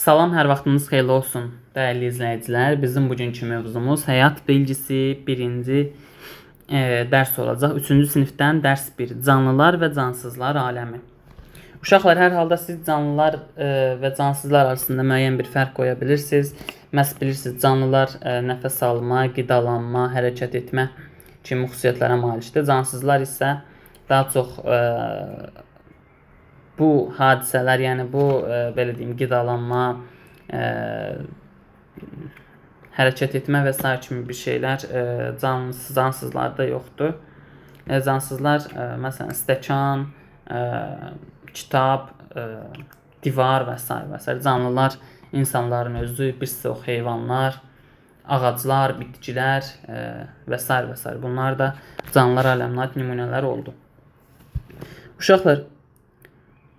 Salam, hər vaxtınız xeyirli olsun, dəyərli izləyicilər. Bizim bugünkü mövzumuz həyat bilgisi 1-ci dərs olacaq. 3-cü sinifdən dərs 1, canlılar və cansızlar aləmi. Uşaqlar, hər halda siz canlılar və cansızlar arasında müəyyən bir fərq qoya bilirsiniz. Məhz bilirsiniz, canlılar nəfəs alma, qidalanma, hərəkət etmə kimi xüsusiyyətlərə malikdir. Cansızlar isə daha çox bu hadisələr, yəni bu belə deyim, qidalanma, hərəkət etmə və s. kimi bir şeylər cansızlarda yoxdur. Cansızlar məsələn stəkan, kitab, divar və s. və s. Canlılar insanların özü, bir çox heyvanlar, ağaclar, bitkilər və s. və s. Bunlar da canlılar aləminə aid nümunələr oldu. Uşaqlar,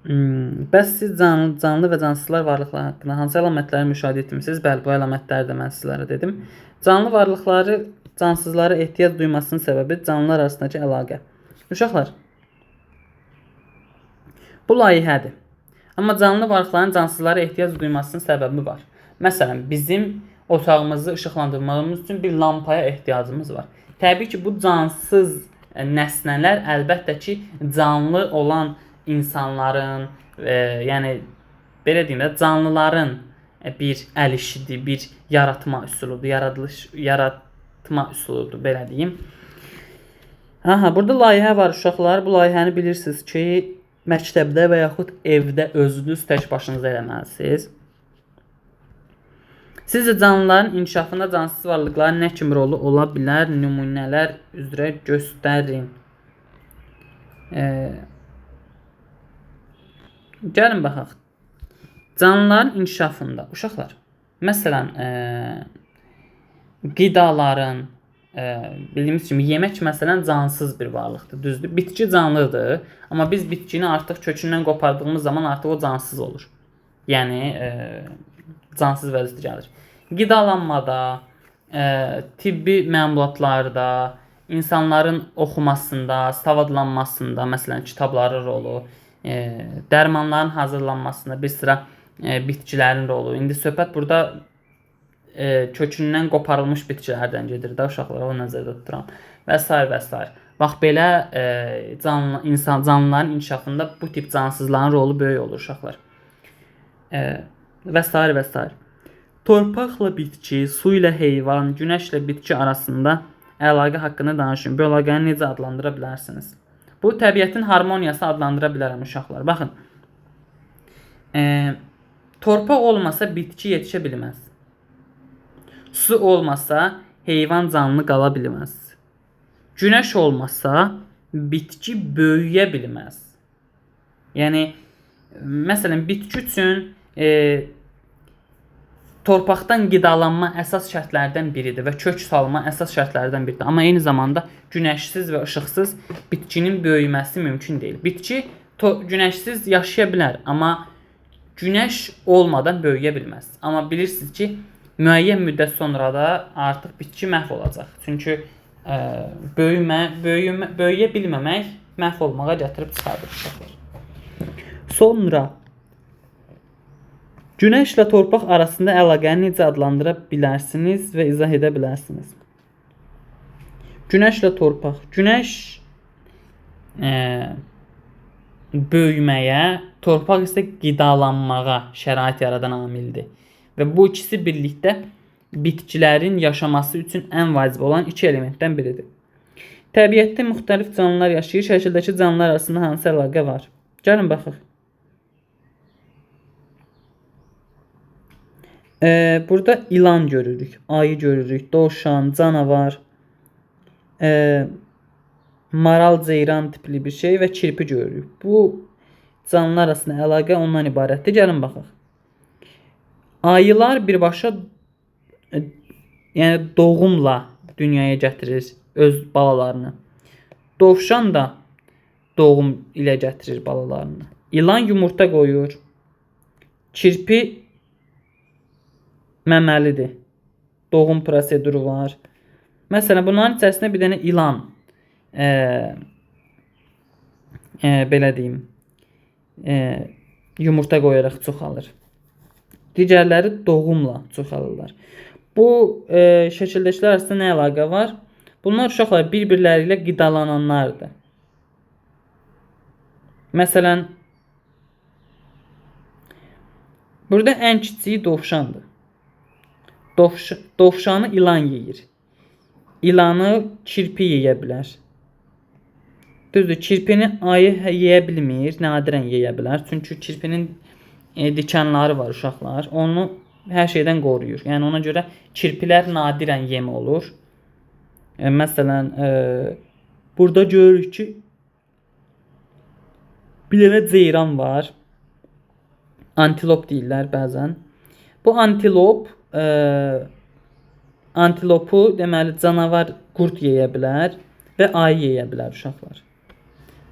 bəs siz canlı və cansızlar varlıqları haqqında hansı əlamətləri müşahidə etmisiniz? Bəli, bu əlamətləri də mən sizlərə dedim. Canlı varlıqları cansızlara ehtiyac duymasının səbəbi canlılar arasındakı əlaqə. Uşaqlar, bu layihədir. Amma canlı varlıqların cansızlara ehtiyac duymasının səbəbi var. Məsələn, bizim otağımızı işıqlandırmağımız üçün bir lampaya ehtiyacımız var. Təbii ki, bu cansız nəsnələr əlbəttə ki, canlı olan insanların, yəni belə deyim də, canlıların bir əl işidir, bir yaratma üsuludur, yaratma üsuludur, belə deyim. Burada layihə var uşaqlar. Bu layihəni bilirsiniz ki, məktəbdə və yaxud evdə özünüz tək başınıza eləməlisiniz. Sizcə canlıların inkişafında cansız varlıqların nə kimi rolu ola bilər? Nümunələr üzrə göstərin. Gəlin baxaq. Canlıların inkişafında, uşaqlar, məsələn, qidaların, bildiyimiz kimi, yemək məsələn cansız bir varlıqdır, düzdür. Bitki canlıdır, amma biz bitkini artıq kökündən qopardığımız zaman artıq o cansız olur. Yəni, cansız vəziyyətə gəlir. Qidalanmada, tibbi məmulatlarda, insanların oxumasında, savadlanmasında, məsələn, kitabların rolu, dərmanların hazırlanmasında bir sıra bitkilərin rolu. İndi söhbət burada kökündən qoparılmış bitkilərdən gedir də, uşaqlar, o nəzərdə tuturam və s. və s. Bax, belə canlıların inkişafında bu tip cansızların rolu böyük olur, uşaqlar. Və s. və s. Torpaqla bitki, su ilə heyvan, günəşlə bitki arasında əlaqə haqqında danışın. Bu əlaqəni necə adlandıra bilərsiniz? Bu, təbiətin harmoniyası adlandıra bilərəm, uşaqlar. Baxın, torpaq olmasa bitki yetişə bilməz. Su olmasa heyvan canlı qala bilməz. Günəş olmasa bitki böyüyə bilməz. Yəni, məsələn, bitki üçün torpaqdan qidalanma əsas şərtlərdən biridir və kök salma əsas şərtlərdən biridir. Amma eyni zamanda günəşsiz və işıqsız bitkinin böyüməsi mümkün deyil. Bitki günəşsiz yaşaya bilər, amma günəş olmadan böyüyə bilməz. Amma bilirsiniz ki, müəyyən müddət sonra da artıq bitki məhv olacaq. Çünki böyüyə bilməmək məhv olmağa gətirib çıxardır. Sonra günəşlə torpaq arasında əlaqəni necə adlandıra bilərsiniz və izah edə bilərsiniz? Günəşlə torpaq. Günəş böyüməyə, torpaq isə qidalanmağa şərait yaradan amildir. Və bu ikisi birlikdə bitkilərin yaşaması üçün ən vacib olan iki elementdən biridir. Təbiətdə müxtəlif canlılar yaşayır. Şəkildəki canlılar arasında hansı əlaqə var? Gəlin baxaq. Burada ilan görürük, ayı görürük, dovşan, canavar, maral, ceyran tipli bir şey və kirpi görürük. Bu canlılar arasında əlaqə ondan ibarətdir. Gəlin baxaq. Ayılar birbaşa yəni doğumla dünyaya gətirir öz balalarını. Dovşan da doğum ilə gətirir balalarını. İlan yumurta qoyur. Kirpi məməlidir. Doğum proseduru var. Məsələn, bunların içərisində bir dənə ilan, belə deyim, yumurta qoyaraq çoxalır. digərləri doğumla çoxalırlar. Bu şəkildəkilər arasında nə əlaqə var? Bunlar uşaqlar bir-birləri ilə qidalananlardır. Məsələn, burada ən kiçiyi dovşandır. Dovşanı ilan yeyir. İlanı kirpi yeyə bilər. Düzdür, kirpini ayı yeyə bilmir, nadirən yeyə bilər. Çünki kirpinin dikanları var uşaqlar. Onu hər şeydən qoruyur. Yəni ona görə kirpilər nadirən yem olur. Məsələn, burada görürük ki, bir dənə ceyran var. Antilop deyirlər bəzən. Bu antilopu deməli canavar qurd yeyə bilər və ayı yeyə bilər uşaqlar.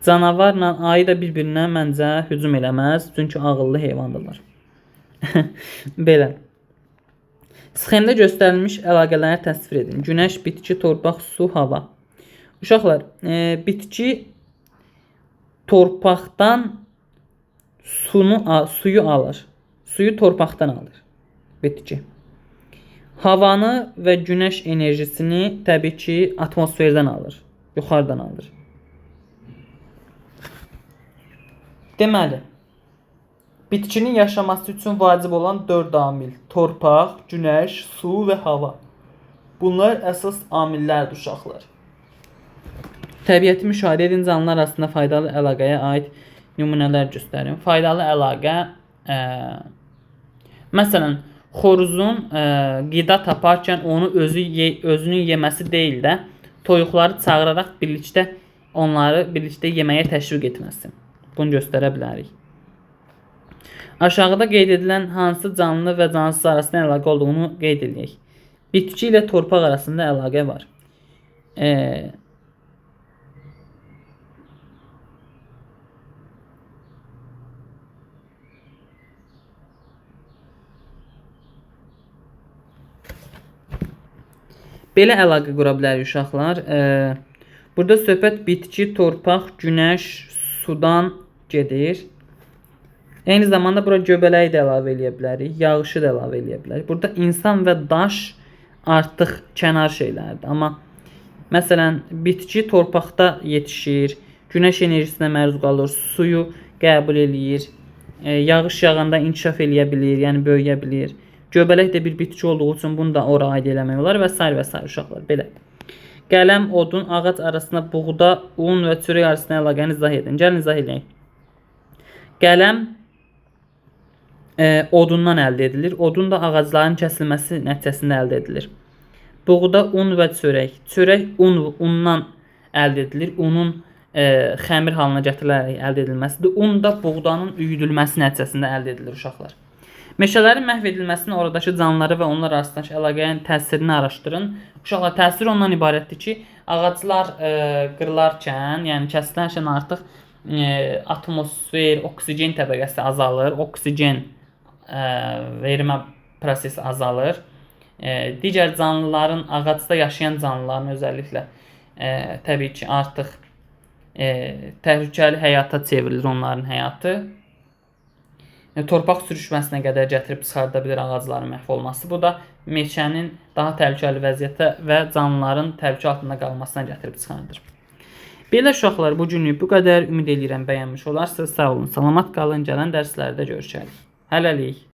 Canavarla ayı da bir-birinə məncə hücum eləməz, çünki ağıllı heyvandırlar. Belə. Sxemdə göstərilmiş əlaqələri təsvir edin. Günəş, bitki, torpaq, su, hava. Uşaqlar, bitki torpaqdan suyu alır. Suyu torpaqdan alır bitki. Havanı və günəş enerjisini təbii ki atmosferdən alır, yuxarıdan alır. Deməli, bitkinin yaşaması üçün vacib olan 4 amil: torpaq, günəş, su və hava. Bunlar əsas amillərdir uşaqlar. Təbiəti müşahidə edin, canlılar arasında faydalı əlaqəyə aid nümunələr göstərin. Faydalı əlaqə, məsələn, xoruzun qida taparkən onu özünün yeməsi deyil də, toyuqları çağıraraq onları birlikdə yeməyə təşviq etməsi. Bunu göstərə bilərik. Aşağıda qeyd edilən hansı canlı və cansız arasında əlaqə olduğunu qeyd edək. Bitki ilə torpaq arasında əlaqə var. Belə əlaqə qura bilərik uşaqlar. Burada söhbət bitki, torpaq, günəş, sudan gedir. Eyni zamanda bura göbələyi də əlavə eləyə bilərik, yağışı da əlavə eləyə bilərik. Burada insan və daş artıq kənar şeylərdir. Amma məsələn, bitki torpaqda yetişir, günəş enerjisinə məruz qalır, suyu qəbul eləyir, yağış yağanda inkişaf eləyə bilir, yəni böyüyə bilir. Göbələk də bir bitki olduğu üçün bunu da ora aid eləmək olar və s. və s. uşaqlar. Belə. Qələm, odun, ağac arasında buğda, un və çörək arasında əlaqəni izah edin. Gəlin izah edin. Qələm odundan əldə edilir. Odun da ağacların kəsilməsi nəticəsində əldə edilir. Buğda, un və çörək. Çörək undan əldə edilir. Unun xəmir halına gətirilərək əldə edilməsidir. Un da buğdanın üyüdülməsi nəticəsində əldə edilir uşaqlar. Meşələrin məhv edilməsinin oradakı canlıları və onlar arasındakı əlaqənin təsirini araşdırın. Uşaqlar, təsir ondan ibarətdir ki, ağaclar qırılarkən, yəni kəsilərkən artıq atmosfer, oksigen təbəqəsi azalır, oksigen vermə prosesi azalır. Digər canlıların, ağacda yaşayan canlıların özəlliklə təbii ki, artıq təhlükəli həyata çevrilir onların həyatı. Torpaq sürüşməsinə qədər gətirib çıxarda bilir ağacların məhv olması. Bu da meşənin daha təhlükəli vəziyyətə və canlıların təhlükə altında qalmasına gətirib çıxardır. Belə uşaqlar, bu günlük bu qədər. Ümid edirəm bəyənmiş olarsınız. Sağ olun, salamat qalın. Gələn dərslərdə görüşərik. Hələlik.